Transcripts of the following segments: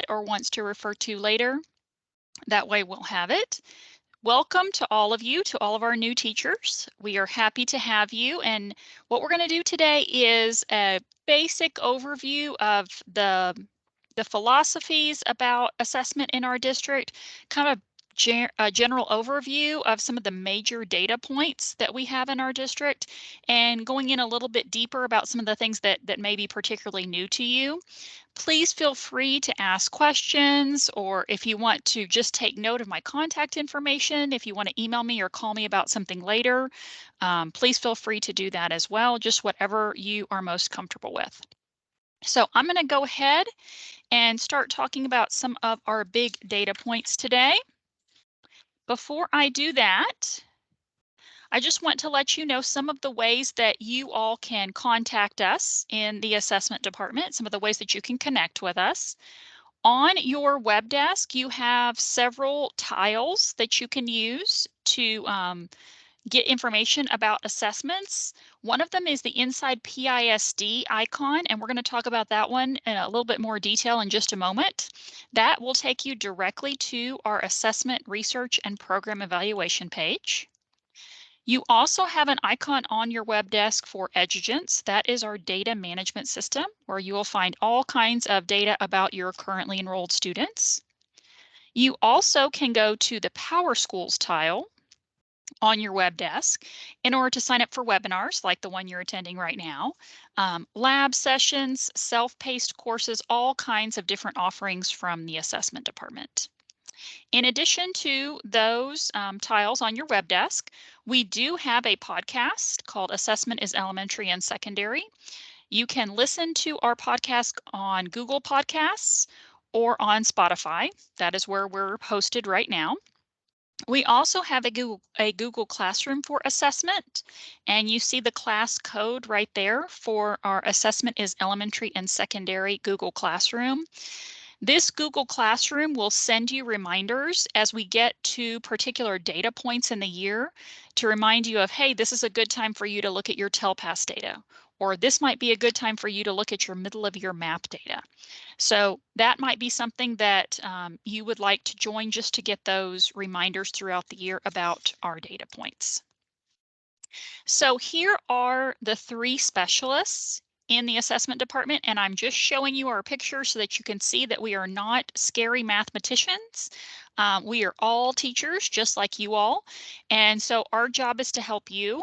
or wants to refer to later. That way we'll have it. Welcome to all of you, to all of our new teachers. We are happy to have you. And what we're going to do today is a basic overview of the philosophies about assessment in our district, kind of a general overview of some of the major data points that we have in our district, and going in a little bit deeper about some of the things that may be particularly new to you. Please feel free to ask questions, or if you want to just take note of my contact information, if you want to email me or call me about something later, please feel free to do that as well, just whatever you are most comfortable with. So I'm going to go ahead and start talking about some of our big data points today. Before I do that, I just want to let you know some of the ways that you all can contact us in the assessment department, some of the ways that you can connect with us. On your web desk, you have several tiles that you can use to get information about assessments. One of them is the Inside PISD icon, and we're going to talk about that one in a little bit more detail in just a moment. That will take you directly to our assessment research and program evaluation page. You also have an icon on your web desk for Edugence. That is our data management system, where you will find all kinds of data about your currently enrolled students. You also can go to the PowerSchools tile on your web desk in order to sign up for webinars like the one you're attending right now, lab sessions, self-paced courses, all kinds of different offerings from the assessment department. In addition to those tiles on your web desk, we do have a podcast called Assessment is Elementary and Secondary. You can listen to our podcast on Google Podcasts or on Spotify. That is where we're hosted right now. We also have a Google Classroom for assessment, and you see the class code right there for our Assessment is Elementary and Secondary Google Classroom. This Google Classroom will send you reminders as we get to particular data points in the year to remind you of, hey, this is a good time for you to look at your TELPAS data, or this might be a good time for you to look at your middle of year MAP data. So that might be something that you would like to join just to get those reminders throughout the year about our data points. So here are the three specialists in the assessment department, and I'm just showing you our picture so that you can see that we are not scary mathematicians. We are all teachers just like you all, and so our job is to help you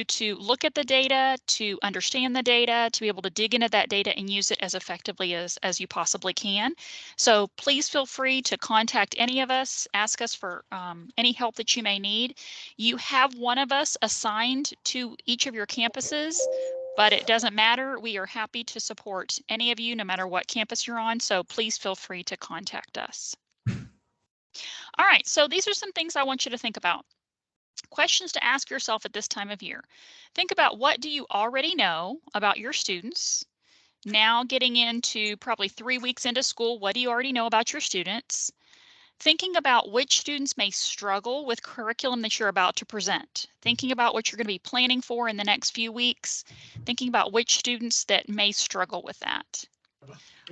to look at the data, to understand the data, to be able to dig into that data and use it as effectively as you possibly can. So please feel free to contact any of us, ask us for any help that you may need. You have one of us assigned to each of your campuses, but it doesn't matter. We are happy to support any of you, no matter what campus you're on, so please feel free to contact us. All right, so these are some things I want you to think about. Questions to ask yourself at this time of year. Think about, what do you already know about your students? Now getting into probably 3 weeks into school, what do you already know about your students? Thinking about which students may struggle with curriculum that you're about to present. Thinking about what you're going to be planning for in the next few weeks. Thinking about which students that may struggle with that.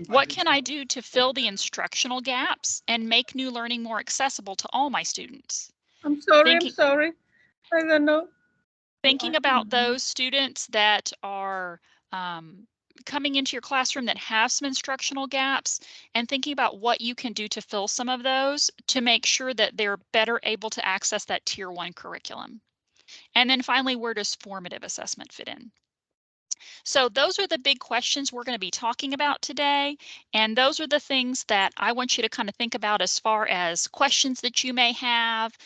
What can I do to fill the instructional gaps and make new learning more accessible to all my students? I'm sorry. I don't know. Thinking about those students that are coming into your classroom that have some instructional gaps, and thinking about what you can do to fill some of those to make sure that they're better able to access that Tier 1 curriculum. And then finally, where does formative assessment fit in? So those are the big questions we're going to be talking about today. And those are the things that I want you to kind of think about as far as questions that you may have,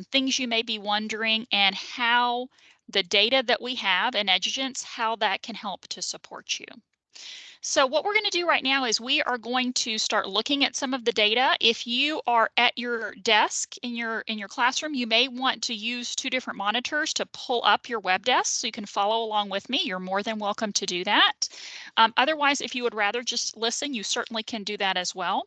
things you may be wondering, and how the data that we have in Edugence, how that can help to support you. So what we're going to do right now is we are going to start looking at some of the data. If you are at your desk in your classroom, you may want to use 2 different monitors to pull up your web desk so you can follow along with me. You're more than welcome to do that. Otherwise, if you would rather just listen, you certainly can do that as well.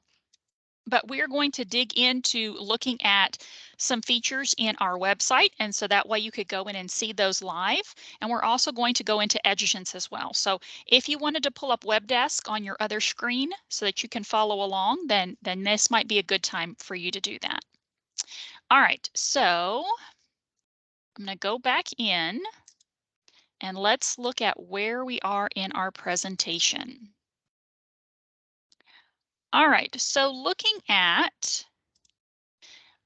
but we are going to dig into looking at some features in our website. And so that way you could go in and see those live. And we're also going to go into Edugence as well. So if you wanted to pull up Webdesk on your other screen so that you can follow along, then this might be a good time for you to do that. All right, so I'm going to go back in and let's look at where we are in our presentation. All right, so looking at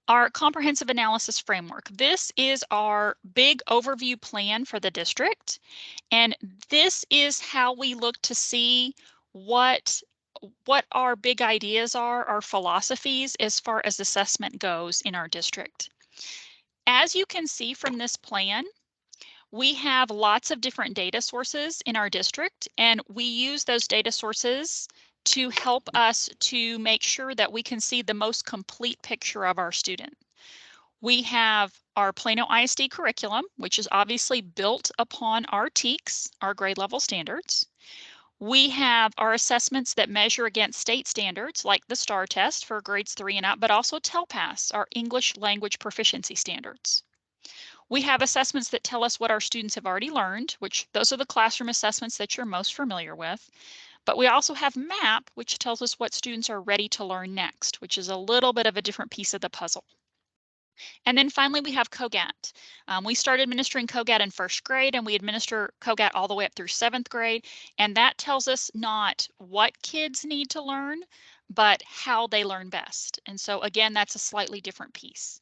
our comprehensive analysis framework. This is our big overview plan for the district. And this is how we look to see what our big ideas are, our philosophies as far as assessment goes in our district. As you can see from this plan, we have lots of different data sources in our district, and we use those data sources to help us to make sure that we can see the most complete picture of our student. We have our Plano ISD curriculum, which is obviously built upon our TEKS, our grade level standards. We have our assessments that measure against state standards, like the STAR test for grades 3 and up, but also TELPAS, our English language proficiency standards. We have assessments that tell us what our students have already learned, which those are the classroom assessments that you're most familiar with. But we also have MAP, which tells us what students are ready to learn next, which is a little bit of a different piece of the puzzle. And then finally, we have COGAT. We started administering COGAT in first grade, and we administer COGAT all the way up through 7th grade. And that tells us not what kids need to learn, but how they learn best. And so again, that's a slightly different piece.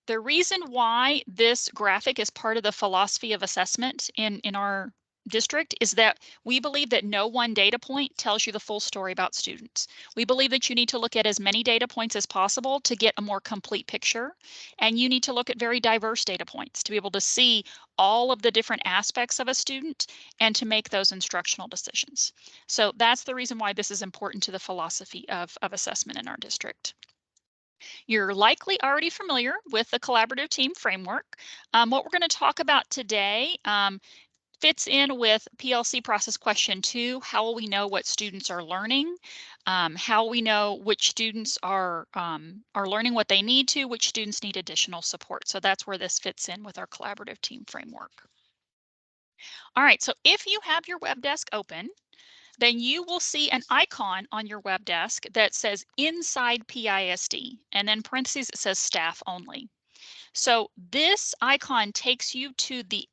The reason why this graphic is part of the philosophy of assessment in our district is that we believe that no one data point tells you the full story about students. We believe that you need to look at as many data points as possible to get a more complete picture. And you need to look at very diverse data points to be able to see all of the different aspects of a student and to make those instructional decisions. So that's the reason why this is important to the philosophy of assessment in our district. You're likely already familiar with the collaborative team framework. What we're going to talk about today fits in with PLC process question 2. How will we know what students are learning? How we know which students are learning what they need to, which students need additional support. So that's where this fits in with our collaborative team framework. All right, so if you have your web desk open, then you will see an icon on your web desk that says Inside PISD, and then parentheses it says Staff Only. So this icon takes you to the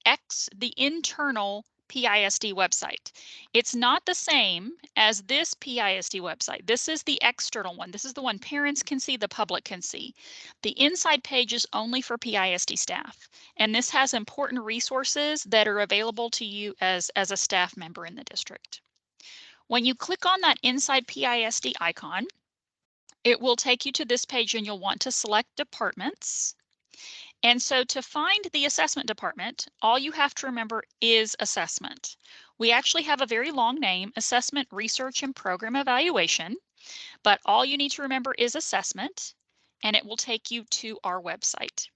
internal PISD website. It's not the same as this PISD website. This is the external one. This is the one parents can see, the public can see. The inside page is only for PISD staff, and this has important resources that are available to you as a staff member in the district. When you click on that Inside PISD icon, it will take you to this page and you'll want to select departments. And so to find the assessment department, all you have to remember is assessment. We actually have a very long name, Assessment, Research, and Program Evaluation, but all you need to remember is assessment, and it will take you to our website.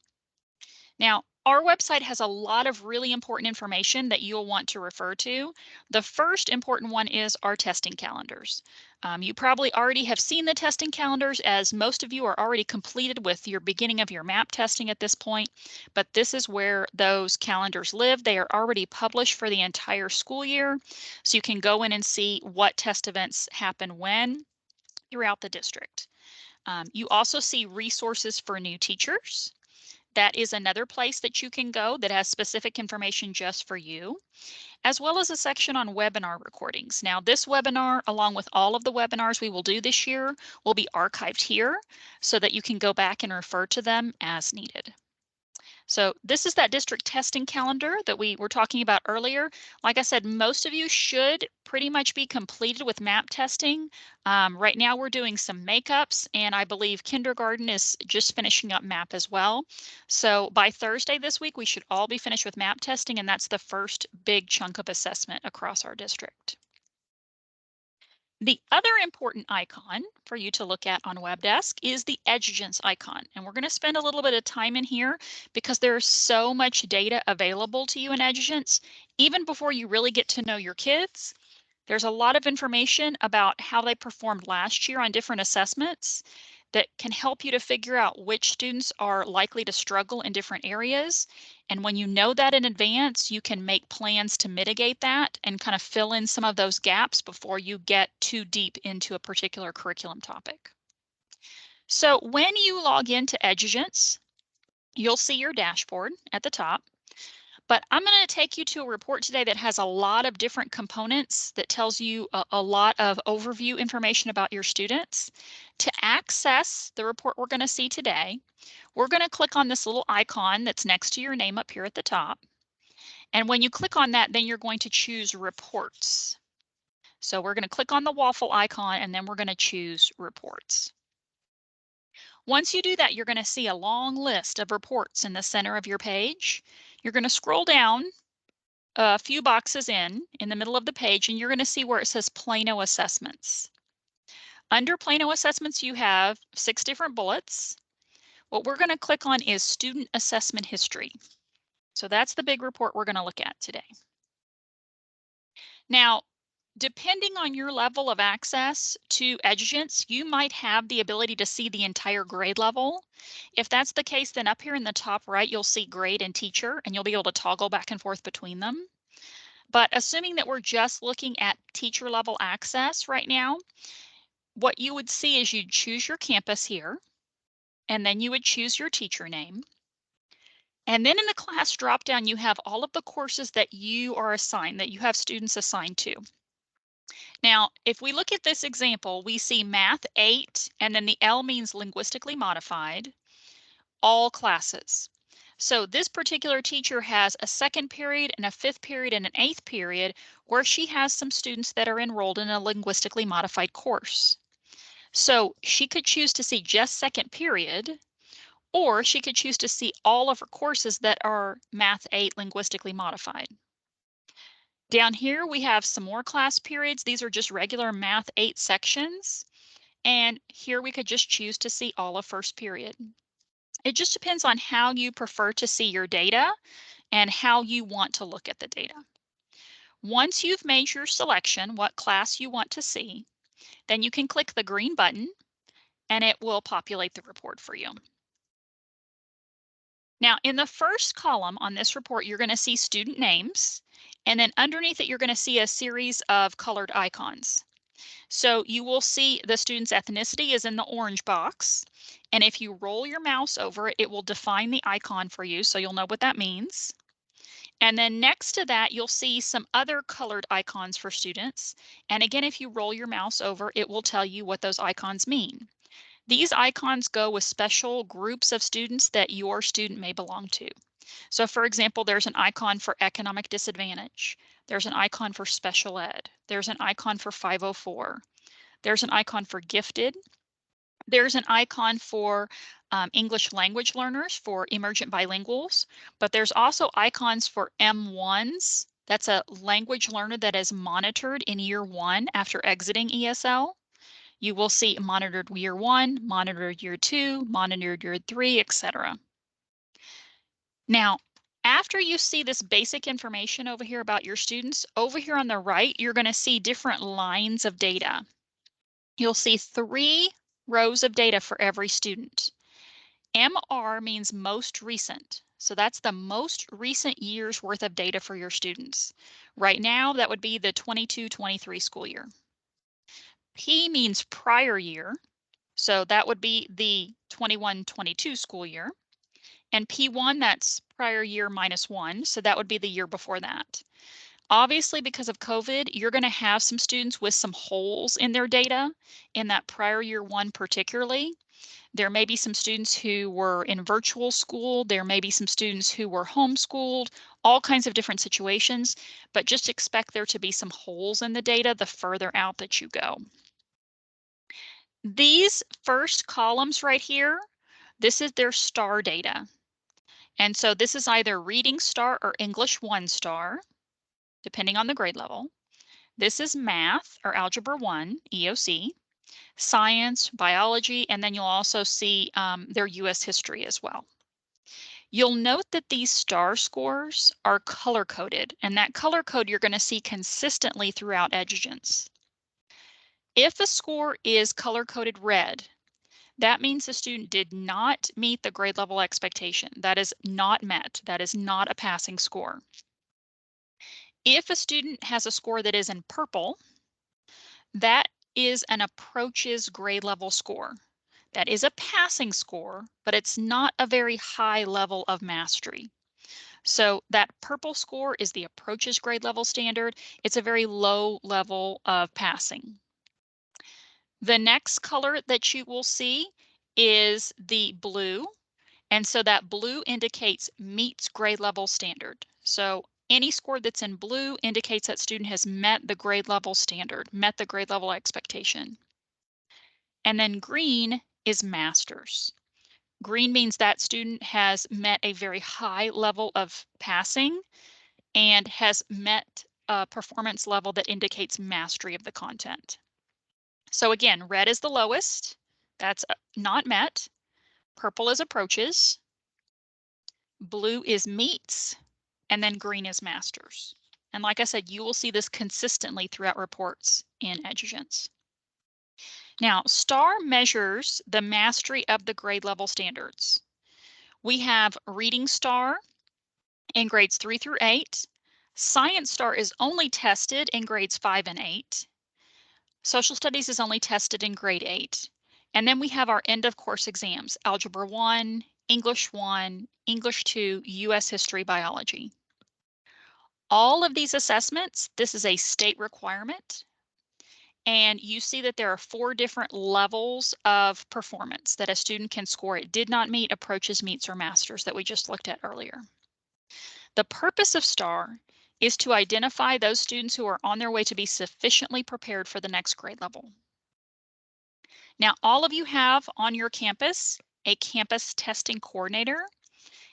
Now, our website has a lot of really important information that you'll want to refer to. The first important one is our testing calendars. You probably already have seen the testing calendars, as most of you are already completed with your beginning of your MAP testing at this point, but this is where those calendars live. They are already published for the entire school year, so you can go in and see what test events happen when throughout the district. You also see resources for new teachers. That is another place that you can go that has specific information just for you, as well as a section on webinar recordings. Now, this webinar, along with all of the webinars we will do this year, will be archived here so that you can go back and refer to them as needed. So this is that district testing calendar that we were talking about earlier. Like I said, most of you should pretty much be completed with MAP testing. Right now we're doing some makeups, and I believe kindergarten is just finishing up MAP as well. So by Thursday this week, we should all be finished with MAP testing, and that's the first big chunk of assessment across our district. The other important icon for you to look at on Webdesk is the Edugence icon. And we're going to spend a little bit of time in here because there's so much data available to you in Edugence. Even before you really get to know your kids, There's a lot of information about how they performed last year on different assessments that can help you to figure out which students are likely to struggle in different areas. And when you know that in advance, you can make plans to mitigate that and kind of fill in some of those gaps before you get too deep into a particular curriculum topic. So when you log into Edugence, you'll see your dashboard at the top. But I'm going to take you to a report today that has a lot of different components that tells you a lot of overview information about your students. To access the report we're going to see today, we're going to click on this little icon that's next to your name up here at the top. And when you click on that, then you're going to choose Reports. So we're going to click on the waffle icon and then we're going to choose Reports. Once you do that, you're going to see a long list of reports in the center of your page. You're going to scroll down a few boxes in the middle of the page, and you're going to see where it says Plano Assessments. Under Plano Assessments, you have 6 different bullets. What we're going to click on is Student Assessment History. So that's the big report we're going to look at today. Now, depending on your level of access to Edugence, you might have the ability to see the entire grade level. If that's the case, then up here in the top right, you'll see grade and teacher, and you'll be able to toggle back and forth between them. But assuming that we're just looking at teacher level access right now, what you would see is you'd choose your campus here, and then you would choose your teacher name. And then in the class dropdown, you have all of the courses that you are assigned, that you have students assigned to. Now, if we look at this example, we see Math 8, and then the L means linguistically modified, all classes. So this particular teacher has a 2nd period and a 5th period and an 8th period where she has some students that are enrolled in a linguistically modified course. So she could choose to see just 2nd period, or she could choose to see all of her courses that are Math 8 linguistically modified. Down here we have some more class periods. These are just regular Math 8 sections. And here we could just choose to see all of 1st period. It just depends on how you prefer to see your data and how you want to look at the data. Once you've made your selection, what class you want to see, then you can click the green button and it will populate the report for you. Now, in the first column on this report, you're going to see student names, and then underneath it, you're going to see a series of colored icons. So you will see the student's ethnicity is in the orange box. And if you roll your mouse over it, it will define the icon for you, so you'll know what that means. And then next to that, you'll see some other colored icons for students. And again, if you roll your mouse over, it will tell you what those icons mean. These icons go with special groups of students that your student may belong to. So for example, there's an icon for economic disadvantage. There's an icon for special ed. There's an icon for 504. There's an icon for gifted. There's an icon for English language learners, for emergent bilinguals, but there's also icons for M1s. That's a language learner that is monitored in year 1 after exiting ESL. You will see monitored year 1, monitored year 2, monitored year 3, etc. Now, after you see this basic information over here about your students, over here on the right, you're going to see different lines of data. You'll see 3 rows of data for every student. MR means most recent. So that's the most recent year's worth of data for your students. Right now, that would be the 22-23 school year. P means prior year. So that would be the 21-22 school year. And P1, that's prior year minus 1. So that would be the year before that. Obviously, because of COVID, you're going to have some students with some holes in their data in that prior year 1 particularly. There may be some students who were in virtual school. There may be some students who were homeschooled, all kinds of different situations, but just expect there to be some holes in the data the further out that you go. These first columns right here, this is their STAR data. And so this is either Reading Star or English 1 star, depending on the grade level. This is Math or Algebra 1, EOC, Science, Biology, and then you'll also see their US history as well. You'll note that these STAR scores are color-coded, and that color code you're going to see consistently throughout Edugens. If a score is color-coded red, that means the student did not meet the grade level expectation. That is not met. That is not a passing score. If a student has a score that is in purple, that is an approaches grade level score. That is a passing score, but it's not a very high level of mastery. So that purple score is the approaches grade level standard. It's a very low level of passing. The next color that you will see is the blue. And so that blue indicates meets grade level standard. So any score that's in blue indicates that student has met the grade level standard, met the grade level expectation. And then green is masters. Green means that student has met a very high level of passing and has met a performance level that indicates mastery of the content. So again, red is the lowest. That's not met. Purple is approaches. Blue is meets. And then green is masters. And like I said, you will see this consistently throughout reports in Edugens. Now, STAR measures the mastery of the grade level standards. We have Reading STAR in grades 3 through 8. Science STAR is only tested in grades 5 and 8. Social Studies is only tested in grade 8. And then we have our end of course exams, Algebra 1, English 1, English 2, US History, Biology. All of these assessments, this is a state requirement. And you see that there are 4 different levels of performance that a student can score. It did not meet, approaches, meets, or masters that we just looked at earlier. The purpose of STAR is to identify those students who are on their way to be sufficiently prepared for the next grade level. Now, all of you have on your campus a campus testing coordinator.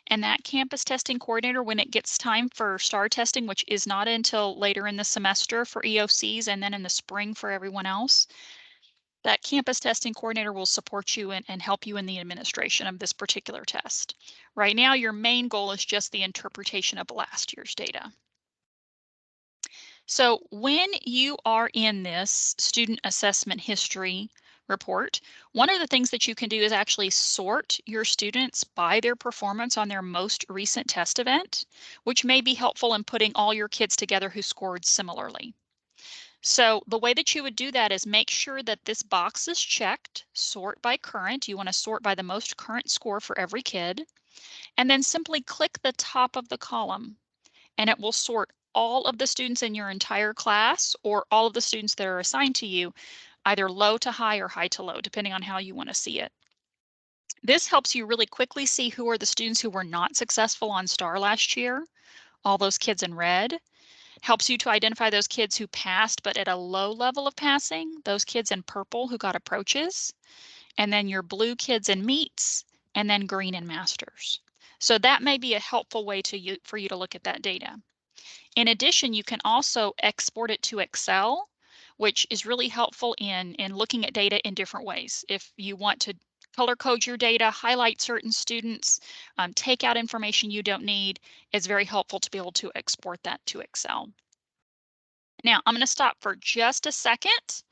And that campus testing coordinator, when it gets time for STAR testing, which is not until later in the semester for EOCs and then in the spring for everyone else, that campus testing coordinator will support you and help you in the administration of this particular test. Right now, your main goal is just the interpretation of last year's data. So when you are in this student assessment history report, one of the things that you can do is actually sort your students by their performance on their most recent test event, which may be helpful in putting all your kids together who scored similarly. So the way that you would do that is make sure that this box is checked, sort by current. You want to sort by the most current score for every kid, and then simply click the top of the column and it will sort all of the students in your entire class or all of the students that are assigned to you, either low to high or high to low, depending on how you want to see it. This helps you really quickly see who are the students who were not successful on STAR last year, all those kids in red. Helps you to identify those kids who passed but at a low level of passing, those kids in purple who got approaches, and then your blue kids in meets, and then green in masters. So that may be a helpful way for you to look at that data. In addition, you can also export it to Excel, which is really helpful in looking at data in different ways. If you want to color code your data, highlight certain students, take out information you don't need, it's very helpful to be able to export that to Excel. Now, I'm going to stop for just a second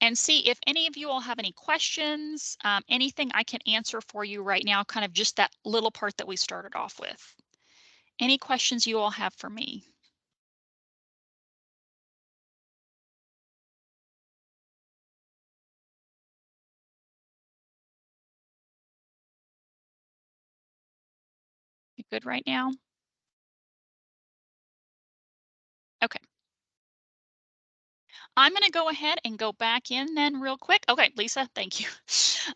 and see if any of you all have any questions, anything I can answer for you right now, kind of just that little part that we started off with. Any questions you all have for me? You good right now? Okay. I'm going to go ahead and go back in then real quick. Okay, Lisa, thank you.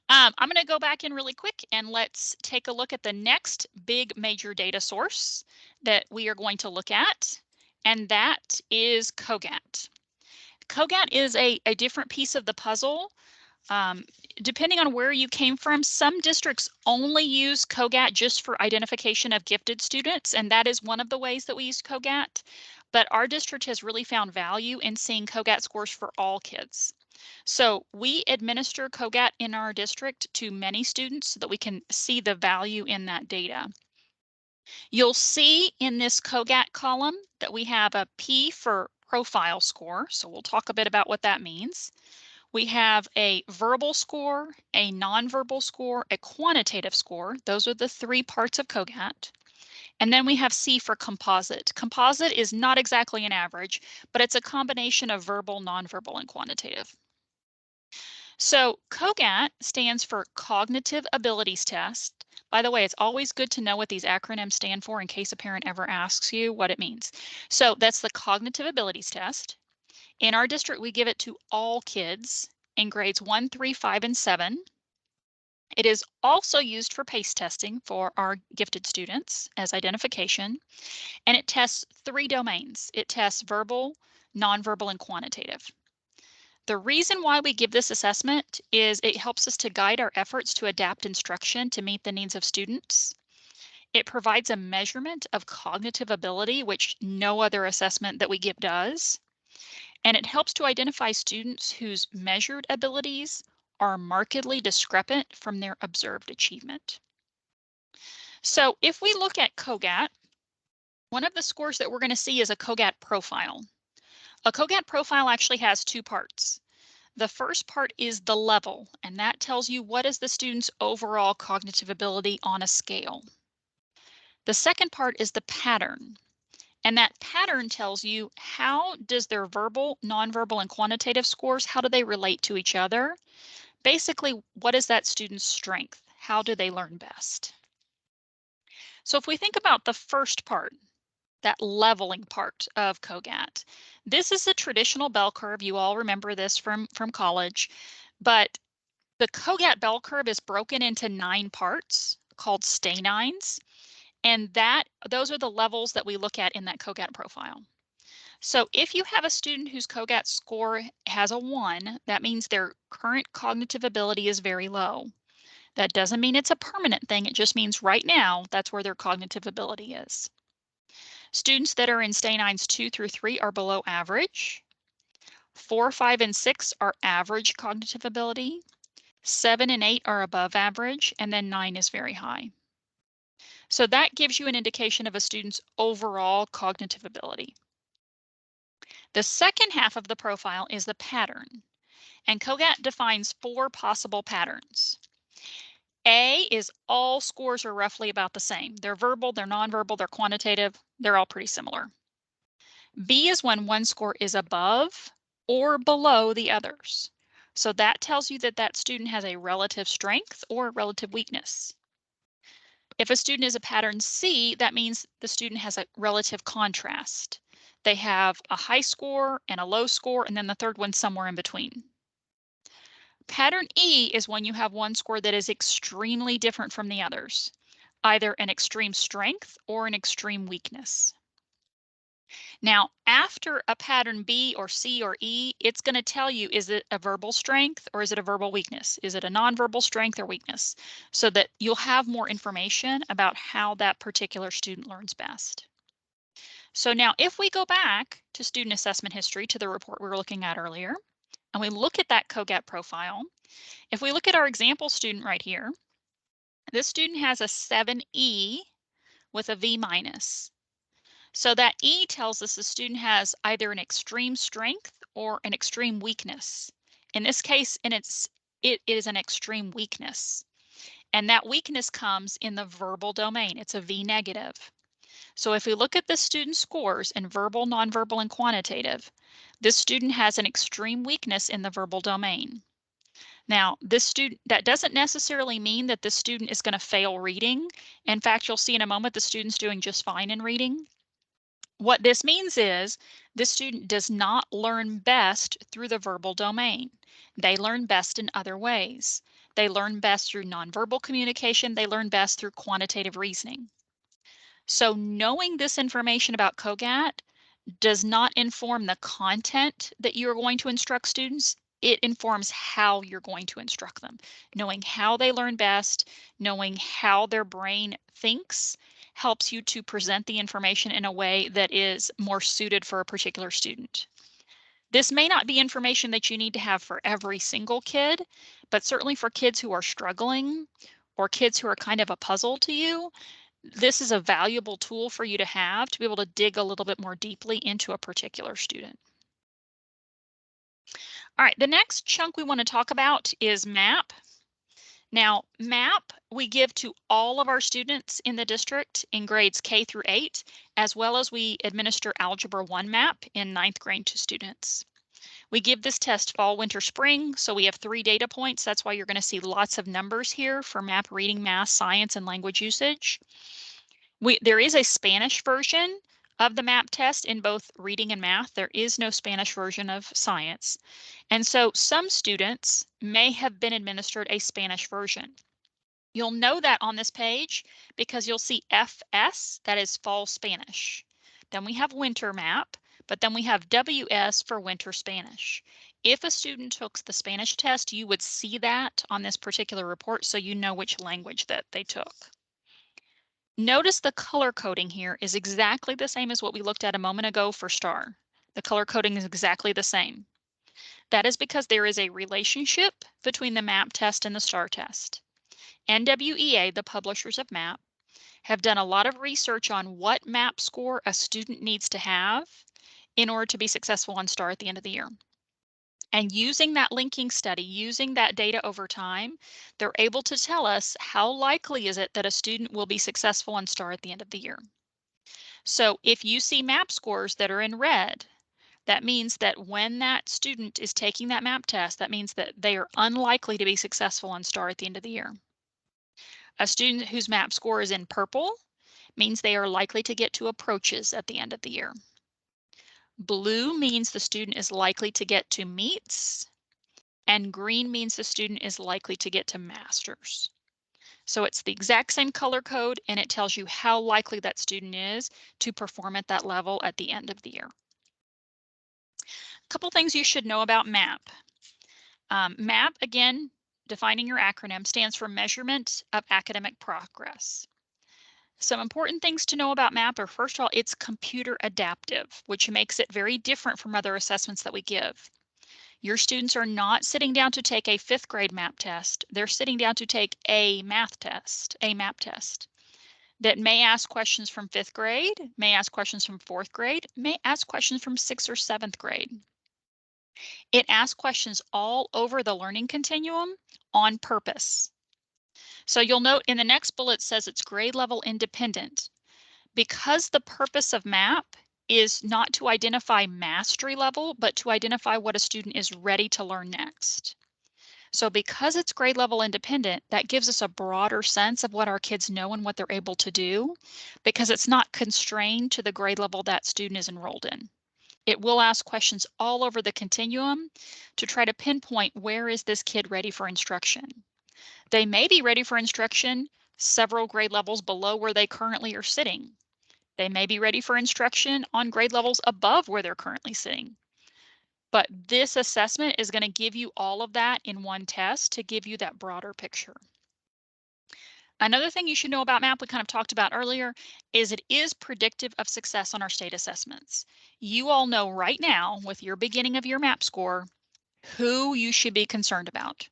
I'm going to go back in really quick and let's take a look at the next big major data source that we are going to look at, and that is COGAT. COGAT is a different piece of the puzzle. Depending on where you came from, some districts only use COGAT just for identification of gifted students, and that is one of the ways that we use COGAT. But our district has really found value in seeing COGAT scores for all kids. So we administer COGAT in our district to many students so that we can see the value in that data. You'll see in this COGAT column that we have a P for profile score, so we'll talk a bit about what that means. We have a verbal score, a nonverbal score, a quantitative score. Those are the three parts of COGAT. And then we have C for composite. Composite is not exactly an average, but it's a combination of verbal, nonverbal, and quantitative. So COGAT stands for Cognitive Abilities Test. By the way, it's always good to know what these acronyms stand for in case a parent ever asks you what it means. So that's the Cognitive Abilities Test. In our district, we give it to all kids in grades 1, 3, 5, and 7. It is also used for PACE testing for our gifted students as identification, and it tests 3 domains. It tests verbal, nonverbal, and quantitative. The reason why we give this assessment is it helps us to guide our efforts to adapt instruction to meet the needs of students. It provides a measurement of cognitive ability, which no other assessment that we give does. And it helps to identify students whose measured abilities are markedly discrepant from their observed achievement. So if we look at COGAT, one of the scores that we're going to see is a COGAT profile. A COGAT profile actually has 2 parts. The first part is the level, and that tells you what is the student's overall cognitive ability on a scale. The second part is the pattern, and that pattern tells you how does their verbal, nonverbal, and quantitative scores, how do they relate to each other? Basically, what is that student's strength? How do they learn best? So if we think about the first part, that leveling part of COGAT, this is a traditional bell curve. You all remember this from college, but the COGAT bell curve is broken into 9 parts called Stanines, and those are the levels that we look at in that COGAT profile. So if you have a student whose COGAT score has a 1, that means their current cognitive ability is very low. That doesn't mean it's a permanent thing. It just means right now that's where their cognitive ability is. Students that are in Stanines 2 through 3 are below average. 4, 5, and 6 are average cognitive ability. 7 and 8 are above average, and then 9 is very high. So that gives you an indication of a student's overall cognitive ability. The second half of the profile is the pattern, and COGAT defines 4 possible patterns. A is all scores are roughly about the same. They're verbal, they're nonverbal, they're quantitative, they're all pretty similar. B is when one score is above or below the others. So that tells you that that student has a relative strength or a relative weakness. If a student is a pattern C, that means the student has a relative contrast. They have a high score and a low score, and then the third one somewhere in between. Pattern E is when you have one score that is extremely different from the others, either an extreme strength or an extreme weakness. Now, after a pattern B or C or E, it's going to tell you, is it a verbal strength or is it a verbal weakness? Is it a nonverbal strength or weakness? So that you'll have more information about how that particular student learns best. So now if we go back to student assessment history, to the report we were looking at earlier, and we look at that COGAT profile, if we look at our example student right here, this student has a 7E with a V minus. So that E tells us the student has either an extreme strength or an extreme weakness. In this case, it is an extreme weakness. And that weakness comes in the verbal domain. It's a V negative. So if we look at the student scores in verbal, nonverbal, and quantitative, this student has an extreme weakness in the verbal domain. Now, that doesn't necessarily mean that this student is going to fail reading. In fact, you'll see in a moment the student's doing just fine in reading. What this means is the student does not learn best through the verbal domain. They learn best in other ways. They learn best through nonverbal communication. They learn best through quantitative reasoning. So knowing this information about COGAT does not inform the content that you're going to instruct students. It informs how you're going to instruct them. Knowing how they learn best, knowing how their brain thinks, helps you to present the information in a way that is more suited for a particular student. This may not be information that you need to have for every single kid, but certainly for kids who are struggling or kids who are kind of a puzzle to you, this is a valuable tool for you to have to be able to dig a little bit more deeply into a particular student. All right, the next chunk we want to talk about is MAP. Now, MAP we give to all of our students in the district in grades K through 8, as well as we administer Algebra 1 MAP in 9th grade to students. We give this test fall, winter, spring, so we have 3 data points. That's why you're going to see lots of numbers here for MAP reading, math, science, and language usage. There is a Spanish version of the MAP test in both reading and math. There is no Spanish version of science. And so some students may have been administered a Spanish version. You'll know that on this page because you'll see FS, that is fall Spanish. Then we have winter MAP, but then we have WS for winter Spanish. If a student took the Spanish test, you would see that on this particular report so you know which language that they took. Notice the color coding here is exactly the same as what we looked at a moment ago for STAR. The color coding is exactly the same. That is because there is a relationship between the MAP test and the STAR test. NWEA, the publishers of MAP, have done a lot of research on what MAP score a student needs to have in order to be successful on STAR at the end of the year. And using that linking study, using that data over time, they're able to tell us how likely is it that a student will be successful on STAR at the end of the year. So if you see MAP scores that are in red, that means that when that student is taking that MAP test, that means that they are unlikely to be successful on STAR at the end of the year. A student whose MAP score is in purple means they are likely to get to approaches at the end of the year. Blue means the student is likely to get to meets, and green means the student is likely to get to masters. So it's the exact same color code, and it tells you how likely that student is to perform at that level at the end of the year. A couple things you should know about MAP. MAP, again, defining your acronym, stands for Measurement of Academic Progress. Some important things to know about MAP are, first of all, it's computer adaptive, which makes it very different from other assessments that we give. Your students are not sitting down to take a 5th grade MAP test. They're sitting down to take a math test, a MAP test that may ask questions from 5th grade, may ask questions from 4th grade, may ask questions from 6th or 7th grade. It asks questions all over the learning continuum on purpose. So you'll note in the next bullet says it's grade level independent. Because the purpose of MAP is not to identify mastery level, but to identify what a student is ready to learn next. So because it's grade level independent, that gives us a broader sense of what our kids know and what they're able to do, because it's not constrained to the grade level that student is enrolled in. It will ask questions all over the continuum to try to pinpoint where is this kid ready for instruction. They may be ready for instruction several grade levels below where they currently are sitting. They may be ready for instruction on grade levels above where they're currently sitting. But this assessment is going to give you all of that in one test to give you that broader picture. Another thing you should know about MAP we kind of talked about earlier is it is predictive of success on our state assessments. You all know right now with your beginning of your MAP score who you should be concerned about.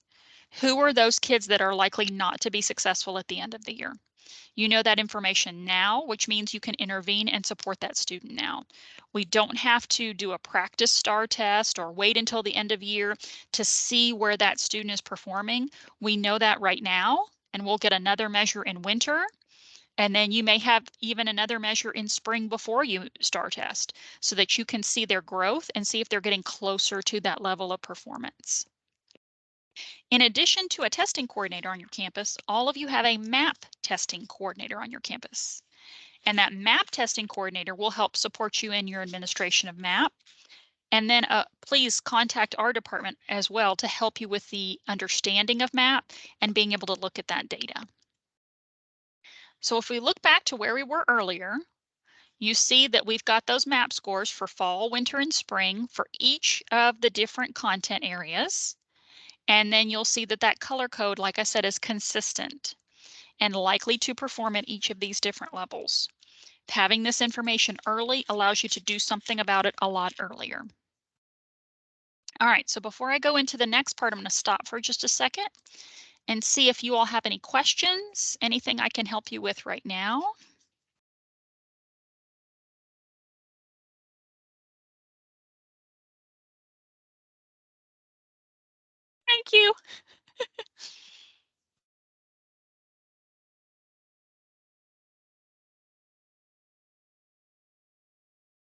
Who are those kids that are likely not to be successful at the end of the year? You know that information now, which means you can intervene and support that student now. We don't have to do a practice STAR test or wait until the end of year to see where that student is performing. We know that right now, and we'll get another measure in winter. And then you may have even another measure in spring before you STAR test so that you can see their growth and see if they're getting closer to that level of performance. In addition to a testing coordinator on your campus, all of you have a MAP testing coordinator on your campus. And that MAP testing coordinator will help support you in your administration of MAP. And then please contact our department as well to help you with the understanding of MAP and being able to look at that data. So if we look back to where we were earlier, you see that we've got those MAP scores for fall, winter, and spring for each of the different content areas. And then you'll see that that color code, like I said, is consistent and likely to perform at each of these different levels. Having this information early allows you to do something about it a lot earlier. All right, so before I go into the next part, I'm going to stop for just a second and see if you all have any questions, anything I can help you with right now. Thank you.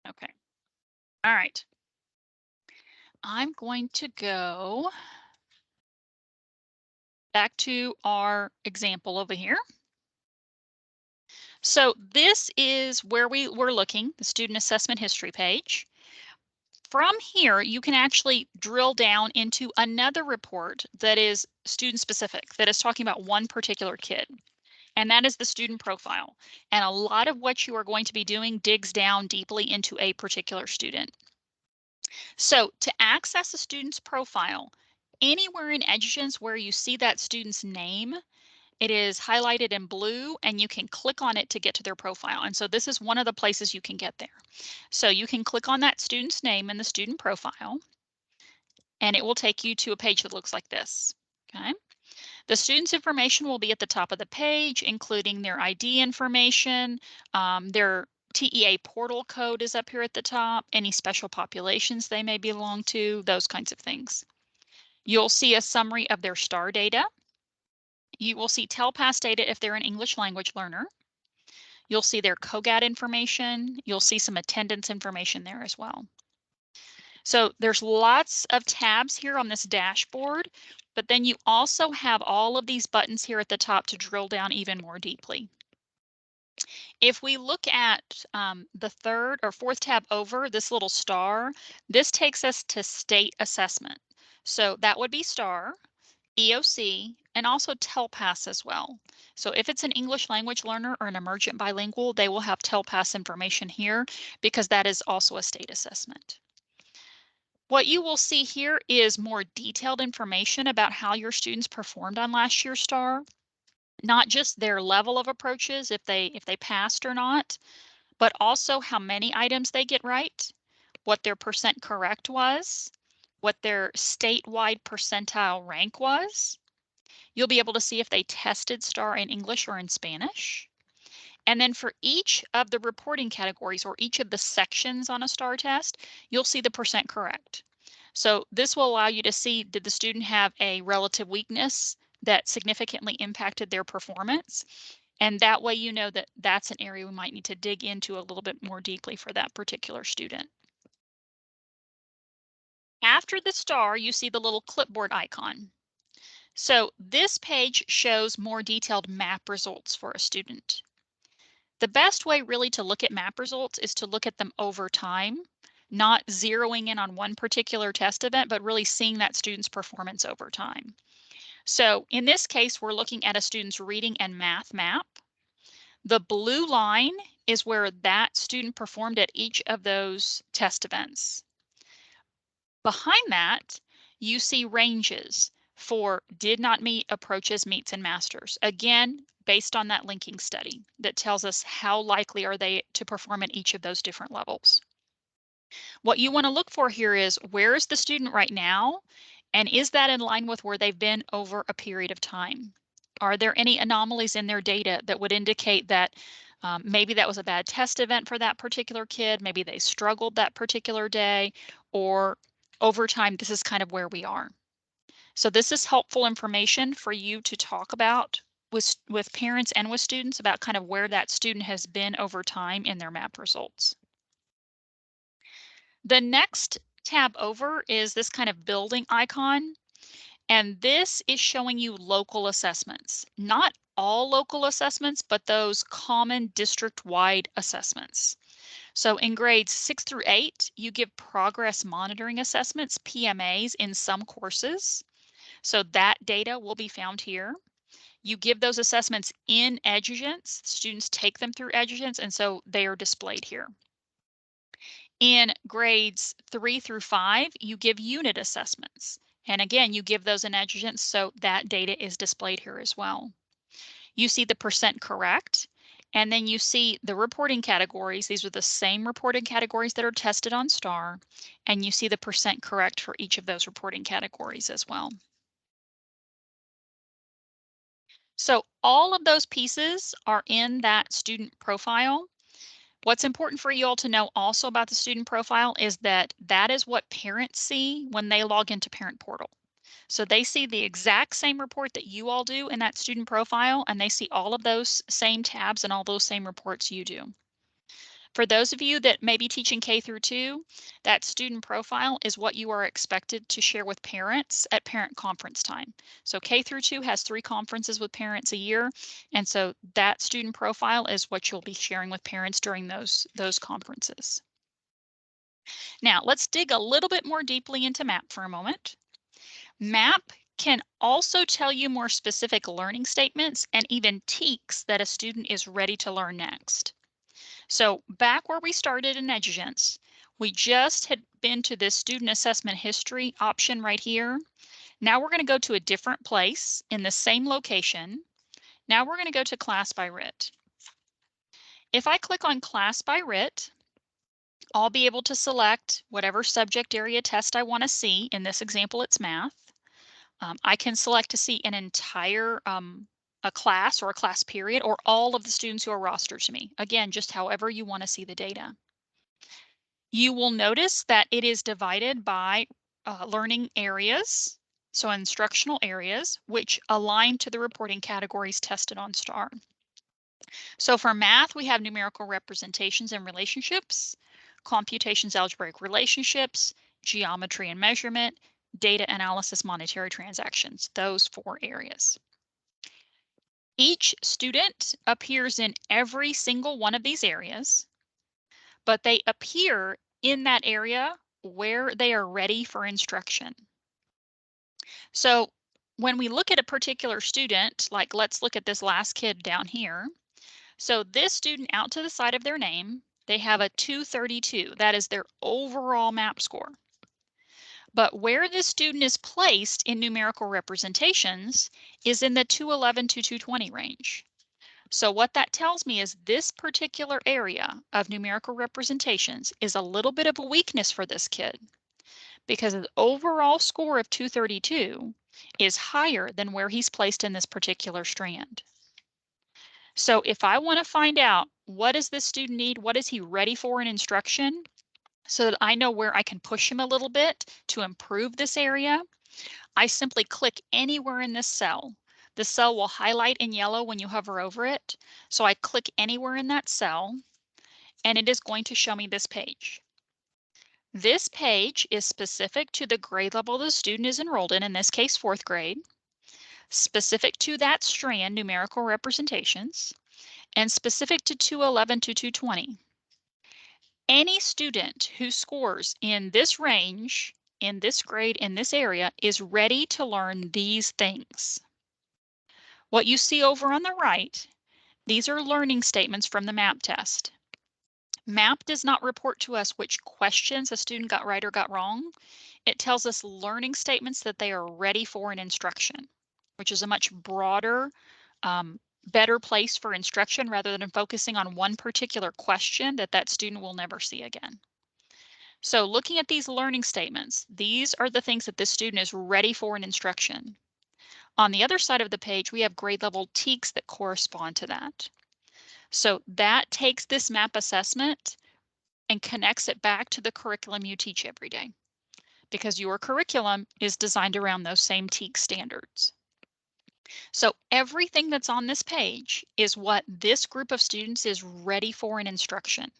Okay. All right. I'm going to go back to our example over here. So this is where we're looking, the student assessment history page. From here, you can actually drill down into another report that is student specific, that is talking about one particular kid. And that is the student profile. And a lot of what you are going to be doing digs down deeply into a particular student. So to access a student's profile, anywhere in EduGens where you see that student's name, it is highlighted in blue and you can click on it to get to their profile. And so this is one of the places you can get there. So you can click on that student's name in the student profile and it will take you to a page that looks like this. Okay. The student's information will be at the top of the page, including their ID information, their TEA portal code is up here at the top, any special populations they may belong to, those kinds of things. You'll see a summary of their STAR data. You will see TELPAS data if they're an English language learner. You'll see their COGAT information. You'll see some attendance information there as well. So there's lots of tabs here on this dashboard, but then you also have all of these buttons here at the top to drill down even more deeply. If we look at the third or fourth tab over, this little star, this takes us to state assessment. So that would be STAR, EOC, and also TELPAS as well. So if it's an English language learner or an emergent bilingual, they will have TELPAS information here because that is also a state assessment. What you will see here is more detailed information about how your students performed on last year's STAR, not just their level of approaches, if they passed or not, but also how many items they get right, what their percent correct was, what their statewide percentile rank was. You'll be able to see if they tested STAR in English or in Spanish. And then for each of the reporting categories or each of the sections on a STAR test, you'll see the percent correct. So this will allow you to see, did the student have a relative weakness that significantly impacted their performance? And that way you know that that's an area we might need to dig into a little bit more deeply for that particular student. After the STAR, you see the little clipboard icon. So this page shows more detailed map results for a student. The best way really to look at map results is to look at them over time, not zeroing in on one particular test event, but really seeing that student's performance over time. So in this case, we're looking at a student's reading and math map. The blue line is where that student performed at each of those test events. Behind that, you see ranges for did not meet, approaches, meets, and masters. Again, based on that linking study that tells us how likely are they to perform at each of those different levels. What you want to look for here is where is the student right now? And is that in line with where they've been over a period of time? Are there any anomalies in their data that would indicate that maybe that was a bad test event for that particular kid, maybe they struggled that particular day, or over time, this is kind of where we are. So this is helpful information for you to talk about with parents and with students about kind of where that student has been over time in their map results. The next tab over is this kind of building icon. And this is showing you local assessments, not all local assessments, but those common district-wide assessments. So in grades 6 through 8, you give progress monitoring assessments, PMAs, in some courses. So that data will be found here. You give those assessments in EduGens. Students take them through EduGens, and so they are displayed here. In grades 3 through 5, you give unit assessments. And again, you give those in EduGens, so that data is displayed here as well. You see the percent correct, and then you see the reporting categories. These are the same reporting categories that are tested on STAR, and you see the percent correct for each of those reporting categories as well. So all of those pieces are in that student profile. What's important for you all to know also about the student profile is that that is what parents see when they log into Parent Portal. So they see the exact same report that you all do in that student profile, and they see all of those same tabs and all those same reports you do. For those of you that may be teaching K through 2, that student profile is what you are expected to share with parents at parent conference time. So K through 2 has 3 conferences with parents a year, and so that student profile is what you'll be sharing with parents during those conferences. Now, let's dig a little bit more deeply into MAP for a moment. MAP can also tell you more specific learning statements and even TEKS that a student is ready to learn next. So back where we started in EduGence, we just had been to this student assessment history option right here. Now we're going to go to a different place in the same location. Now we're going to go to class by RIT. If I click on class by RIT, I'll be able to select whatever subject area test I want to see. In this example, it's math. I can select to see an entire a class or a class period or all of the students who are rostered to me. Again, just however you want to see the data. You will notice that it is divided by learning areas, so instructional areas, which align to the reporting categories tested on STAR. So for math, we have numerical representations and relationships, computations, algebraic relationships, geometry and measurement, data analysis, monetary transactions, those 4 areas. Each student appears in every single one of these areas, but they appear in that area where they are ready for instruction. So when we look at a particular student, like let's look at this last kid down here. So this student out to the side of their name, they have a 232. That is their overall MAP score. But where this student is placed in numerical representations is in the 211 to 220 range. So what that tells me is this particular area of numerical representations is a little bit of a weakness for this kid because his overall score of 232 is higher than where he's placed in this particular strand. So if I want to find out what does this student need, what is he ready for in instruction, so that I know where I can push him a little bit to improve this area, I simply click anywhere in this cell. The cell will highlight in yellow when you hover over it. So I click anywhere in that cell, and it is going to show me this page. This page is specific to the grade level the student is enrolled in this case, 4th grade, specific to that strand, numerical representations, and specific to 211 to 220. Any student who scores in this range, in this grade, in this area, is ready to learn these things. What you see over on the right, these are learning statements from the MAP test. MAP does not report to us which questions a student got right or got wrong. It tells us learning statements that they are ready for in instruction, which is a much broader, better place for instruction rather than focusing on one particular question that student will never see again. So looking at these learning statements, these are the things that this student is ready for in instruction. On the other side of the page, we have grade level TEKS that correspond to that. So that takes this MAP assessment and connects it back to the curriculum you teach every day, because your curriculum is designed around those same TEKS standards. So everything that's on this page is what this group of students is ready for in instruction.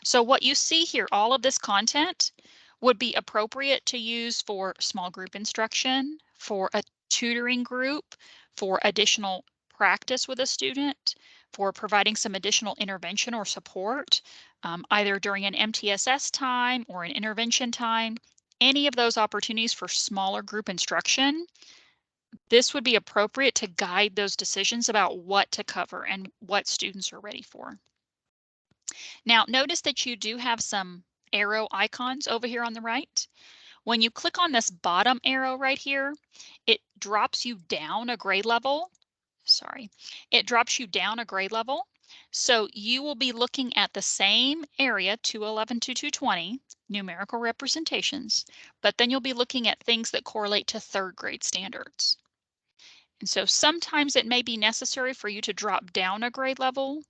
So what you see here, all of this content would be appropriate to use for small group instruction, for a tutoring group, for additional practice with a student, for providing some additional intervention or support, either during an MTSS time or an intervention time. Any of those opportunities for smaller group instruction, this would be appropriate to guide those decisions about what to cover and what students are ready for. Now, notice that you do have some arrow icons over here on the right. When you click on this bottom arrow right here, it drops you down a grade level. Sorry, it drops you down a grade level. So you will be looking at the same area, 211 to 220, numerical representations, but then you'll be looking at things that correlate to 3rd grade standards. And so sometimes it may be necessary for you to drop down a grade level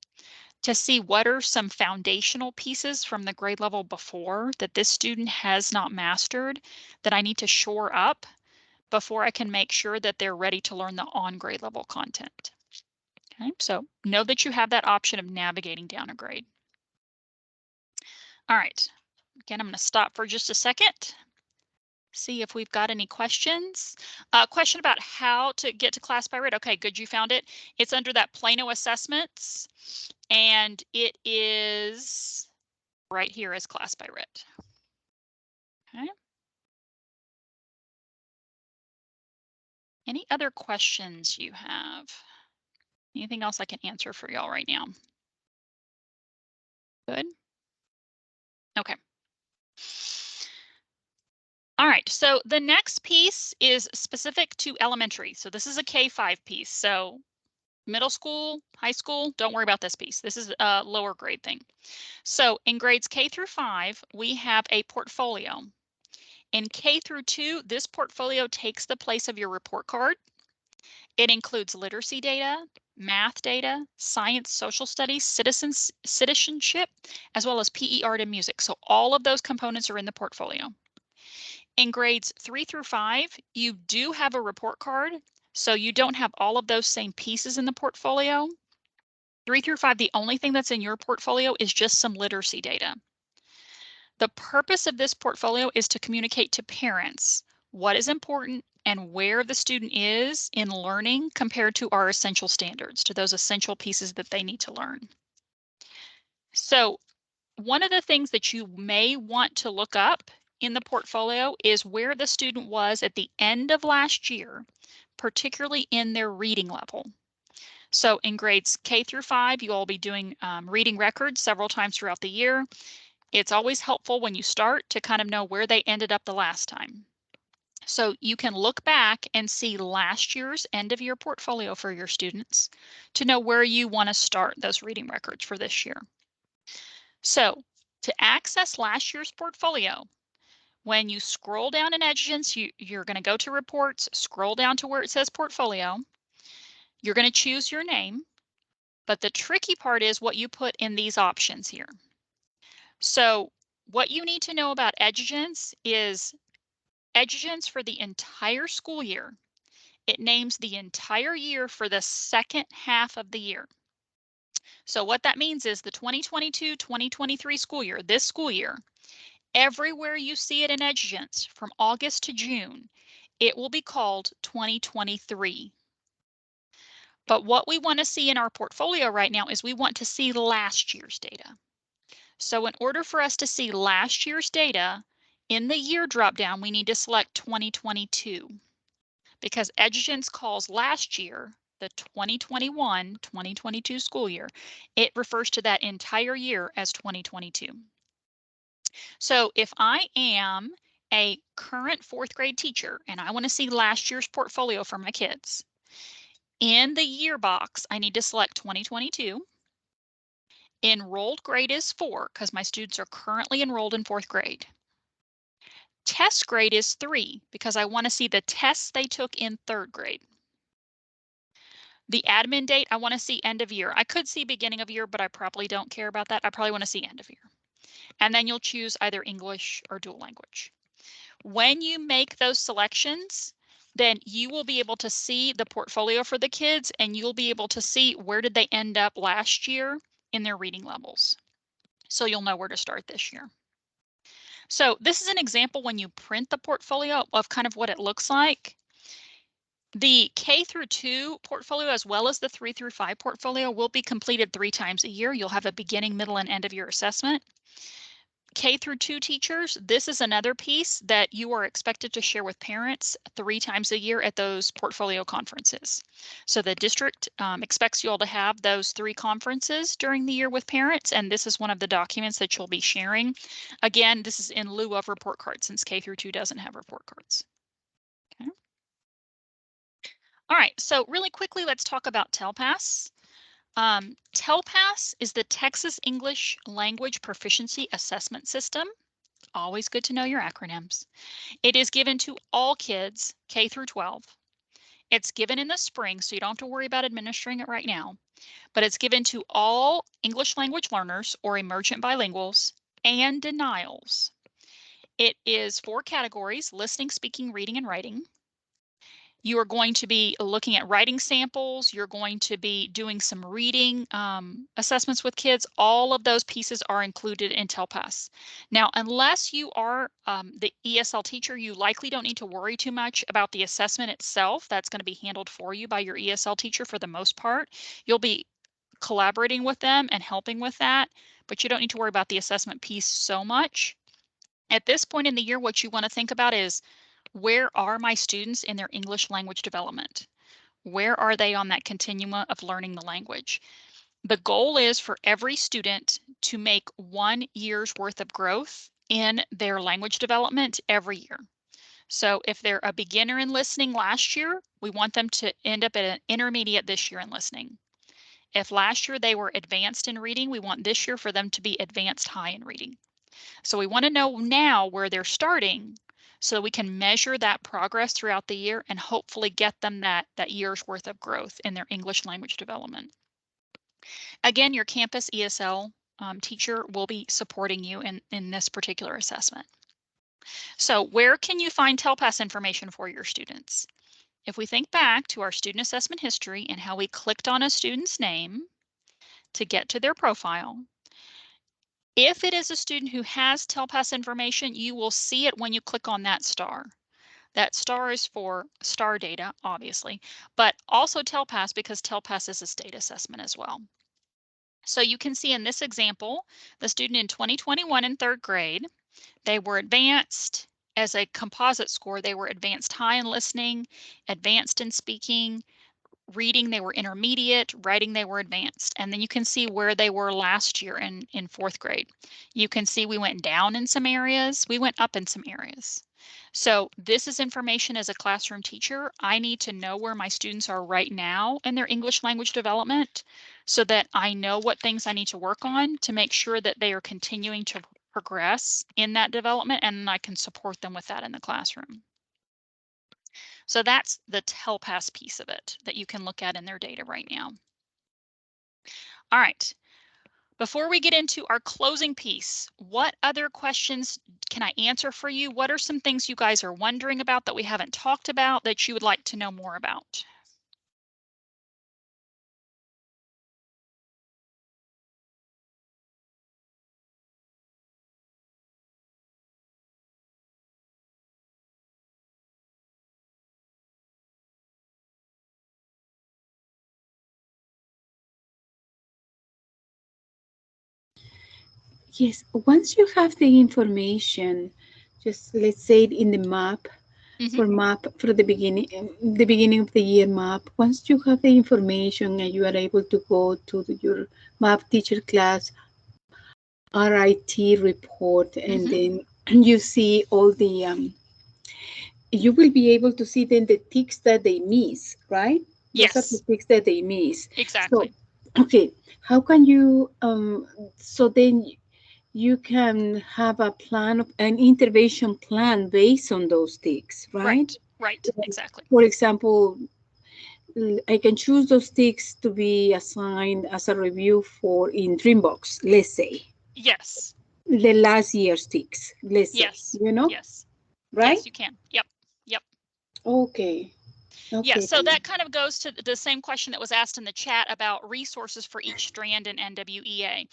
to see what are some foundational pieces from the grade level before that this student has not mastered that I need to shore up before I can make sure that they're ready to learn the on grade level content. Okay, so know that you have that option of navigating down a grade. All right, again, I'm going to stop for just a second. See if we've got any questions. Question about how to get to class by rate. Okay, good, you found it. It's under that Plano assessments, and it is right here as class by writ. Okay. Any other questions you have? Anything else I can answer for y'all right now? Good. Okay. All right, so the next piece is specific to elementary. So this is a K-5 piece. So middle school, high school, don't worry about this piece. This is a lower grade thing. So in grades K through 5, we have a portfolio. In K through 2, this portfolio takes the place of your report card. It includes literacy data, math data, science, social studies, citizenship, as well as PE, art, and music. So all of those components are in the portfolio. In grades 3 through 5, you do have a report card, so you don't have all of those same pieces in the portfolio. 3 through 5, the only thing that's in your portfolio is just some literacy data. The purpose of this portfolio is to communicate to parents what is important and where the student is in learning compared to our essential standards, to those essential pieces that they need to learn. So one of the things that you may want to look up in the portfolio is where the student was at the end of last year, particularly in their reading level. So in grades K through 5, you'll be doing reading records several times throughout the year. It's always helpful when you start to kind of know where they ended up the last time. So you can look back and see last year's end of year portfolio for your students to know where you want to start those reading records for this year. So to access last year's portfolio, when you scroll down in Edgens, you're going to go to reports, scroll down to where it says portfolio. You're going to choose your name, but the tricky part is what you put in these options here. So what you need to know about Edgens is Edgens for the entire school year. It names the entire year for the second half of the year. So what that means is the 2022-2023 school year, this school year, everywhere you see it in Edgens from August to June, it will be called 2023. But what we want to see in our portfolio right now is we want to see last year's data. So in order for us to see last year's data, in the year dropdown, we need to select 2022 because Edgens calls last year the 2021-2022 school year. It refers to that entire year as 2022. So if I am a current 4th grade teacher and I want to see last year's portfolio for my kids, in the year box, I need to select 2022. Enrolled grade is 4 because my students are currently enrolled in 4th grade. Test grade is 3 because I want to see the tests they took in 3rd grade. The admin date, I want to see end of year. I could see beginning of year, but I probably don't care about that. I probably want to see end of year. And then you'll choose either English or dual language. When you make those selections, then you will be able to see the portfolio for the kids and you'll be able to see where did they end up last year in their reading levels. So you'll know where to start this year. So this is an example when you print the portfolio of kind of what it looks like. The K through 2 portfolio, as well as the 3 through 5 portfolio, will be completed 3 times a year. You'll have a beginning, middle, and end of year assessment. K through 2 teachers, this is another piece that you are expected to share with parents 3 times a year at those portfolio conferences. So the district expects you all to have those 3 conferences during the year with parents, and this is one of the documents that you'll be sharing. Again, this is in lieu of report cards since K through 2 doesn't have report cards. Okay. All right, so really quickly, let's talk about TELPAS. TELPAS is the Texas English Language Proficiency Assessment System. Always good to know your acronyms. It is given to all kids K through 12. It's given in the spring, so you don't have to worry about administering it right now, but it's given to all English language learners or emergent bilinguals and denials. It is 4 categories: listening, speaking, reading, and writing. You are going to be looking at writing samples. You're going to be doing some reading assessments with kids. All of those pieces are included in TELPAS. Now, unless you are the ESL teacher, you likely don't need to worry too much about the assessment itself. That's going to be handled for you by your ESL teacher for the most part. You'll be collaborating with them and helping with that, but you don't need to worry about the assessment piece so much. At this point in the year, what you want to think about is, where are my students in their English language development? Where are they on that continuum of learning the language? The goal is for every student to make 1 year's worth of growth in their language development every year. So if they're a beginner in listening last year, we want them to end up at an intermediate this year in listening. If last year they were advanced in reading, we want this year for them to be advanced high in reading. So we want to know now where they're starting so we can measure that progress throughout the year and hopefully get them that year's worth of growth in their English language development. Again, your campus ESL teacher will be supporting you in this particular assessment. So where can you find TELPAS information for your students? If we think back to our student assessment history and how we clicked on a student's name to get to their profile, if it is a student who has TELPAS information, you will see it when you click on that star. That star is for STAR data, obviously, but also TELPAS because TELPAS is a state assessment as well. So you can see in this example, the student in 2021 in 3rd grade, they were advanced as a composite score. They were advanced high in listening, advanced in speaking, reading they were intermediate, writing they were advanced. And then you can see where they were last year in 4th grade. You can see we went down in some areas, we went up in some areas. So this is information as a classroom teacher. I need to know where my students are right now in their English language development so that I know what things I need to work on to make sure that they are continuing to progress in that development, and I can support them with that in the classroom. So that's the TELPAS piece of it that you can look at in their data right now. All right. Before we get into our closing piece, what other questions can I answer for you? What are some things you guys are wondering about that we haven't talked about that you would like to know more about? Yes, once you have the information, just let's say in the map, for the beginning of the year map. Once you have the information and you are able to go to your map teacher class RIT report, and then you see all the you will be able to see then the ticks that they miss, right? Those are the Yes, ticks that they miss. exactly. So, okay, how can you, so then you can have a plan, an intervention plan based on those ticks, right? Right, exactly. For example, I can choose those ticks to be assigned as a review for in Dreambox, let's say. Yes, The last year's ticks, let's say, yes, yes, right? yes, you can. Yep, yep. Okay. Yeah, Okay. so that kind of goes to the same question that was asked in the chat about resources for each strand in NWEA.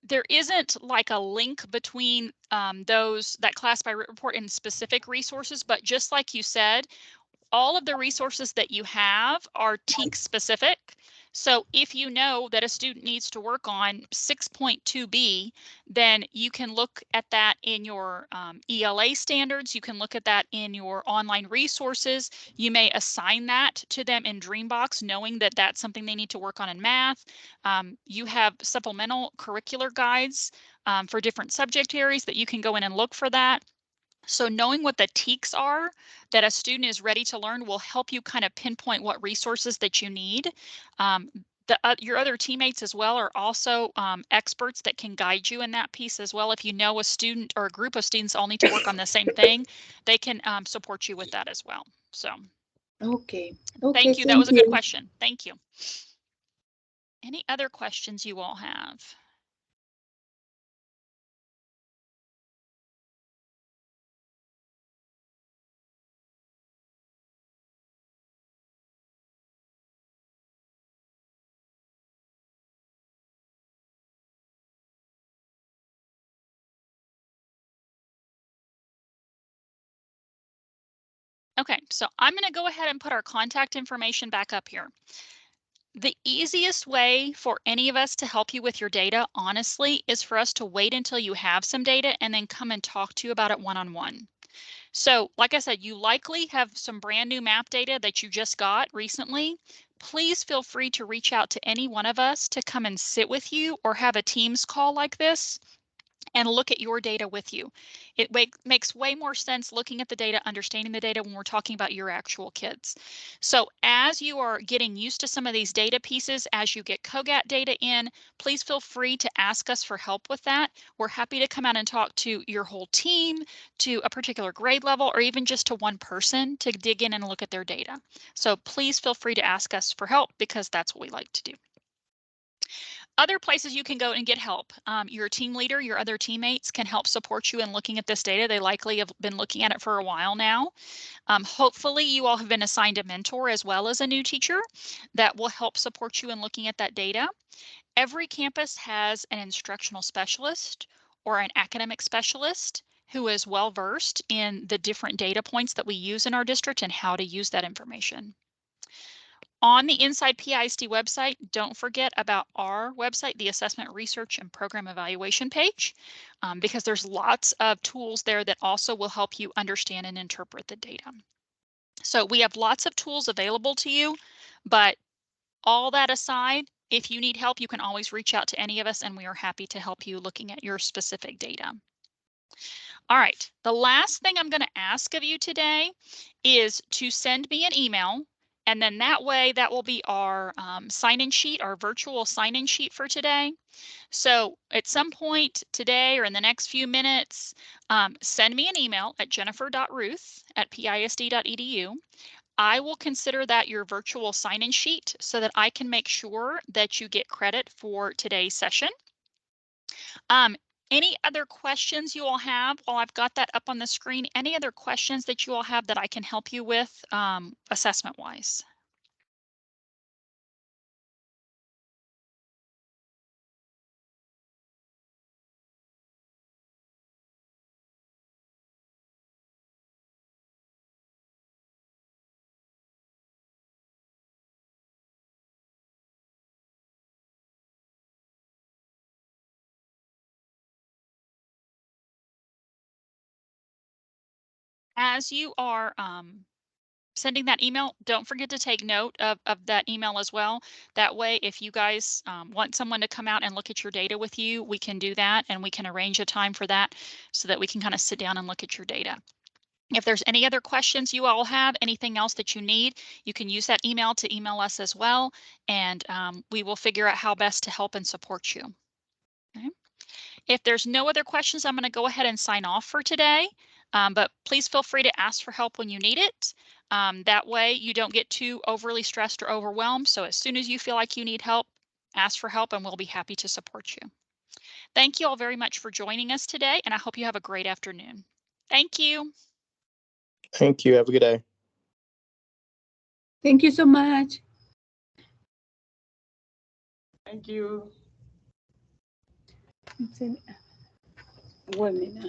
There isn't like a link between that class by root report and specific resources, but just like you said, all of the resources that you have are TEKS specific. So if you know that a student needs to work on 6.2b, then you can look at that in your ELA standards. You can look at that in your online resources. You may assign that to them in Dreambox, knowing that that's something they need to work on in math. You have supplemental curricular guides for different subject areas that you can go in and look for that. So knowing what the TEKS are that a student is ready to learn will help you kind of pinpoint what resources that you need. Your other teammates as well are also experts that can guide you in that piece as well. If you know a student or a group of students all need to work on the same thing, they can support you with that as well. So. Okay. Thank you. That was a good question. Thank you. Any other questions you all have? Okay, so I'm going to go ahead and put our contact information back up here. The easiest way for any of us to help you with your data, honestly, is for us to wait until you have some data and then come and talk to you about it one-on-one. So, like I said, you likely have some brand new map data that you just got recently. Please feel free to reach out to any one of us to come and sit with you or have a Teams call like this and look at your data with you. It makes way more sense looking at the data, understanding the data when we're talking about your actual kids. So as you are getting used to some of these data pieces, as you get COGAT data in, please feel free to ask us for help with that. We're happy to come out and talk to your whole team, to a particular grade level, or even just to one person to dig in and look at their data. So please feel free to ask us for help because that's what we like to do. Other places you can go and get help. Your team leader, your other teammates can help support you in looking at this data. They likely have been looking at it for a while now. Hopefully you all have been assigned a mentor as well as a new teacher that will help support you in looking at that data. Every campus has an instructional specialist or an academic specialist who is well versed in the different data points that we use in our district and how to use that information. On the Inside PISD website, don't forget about our website, the Assessment Research and Program Evaluation page, because there's lots of tools there that also will help you understand and interpret the data. So we have lots of tools available to you, but all that aside, if you need help, you can always reach out to any of us and we are happy to help you looking at your specific data. All right, the last thing I'm going to ask of you today is to send me an email. And then that way, that will be our sign-in sheet, our virtual sign-in sheet for today. So at some point today or in the next few minutes, send me an email at jennifer.ruth@pisd.edu. I will consider that your virtual sign-in sheet so that I can make sure that you get credit for today's session. Any other questions you all have while I've got that up on the screen? Any other questions that you all have that I can help you with assessment-wise? As you are sending that email, don't forget to take note of that email as well. That way, if you guys want someone to come out and look at your data with you, we can do that and we can arrange a time for that so that we can kind of sit down and look at your data. If there's any other questions you all have, anything else that you need, you can use that email to email us as well, and we will figure out how best to help and support you. Okay. If there's no other questions, I'm going to go ahead and sign off for today, but please feel free to ask for help when you need it. That way you don't get too overly stressed or overwhelmed. So as soon as you feel like you need help, ask for help and we'll be happy to support you. Thank you all very much for joining us today, and I hope you have a great afternoon. Thank you. Thank you. Have a good day. Thank you so much. Thank you. 1 minute.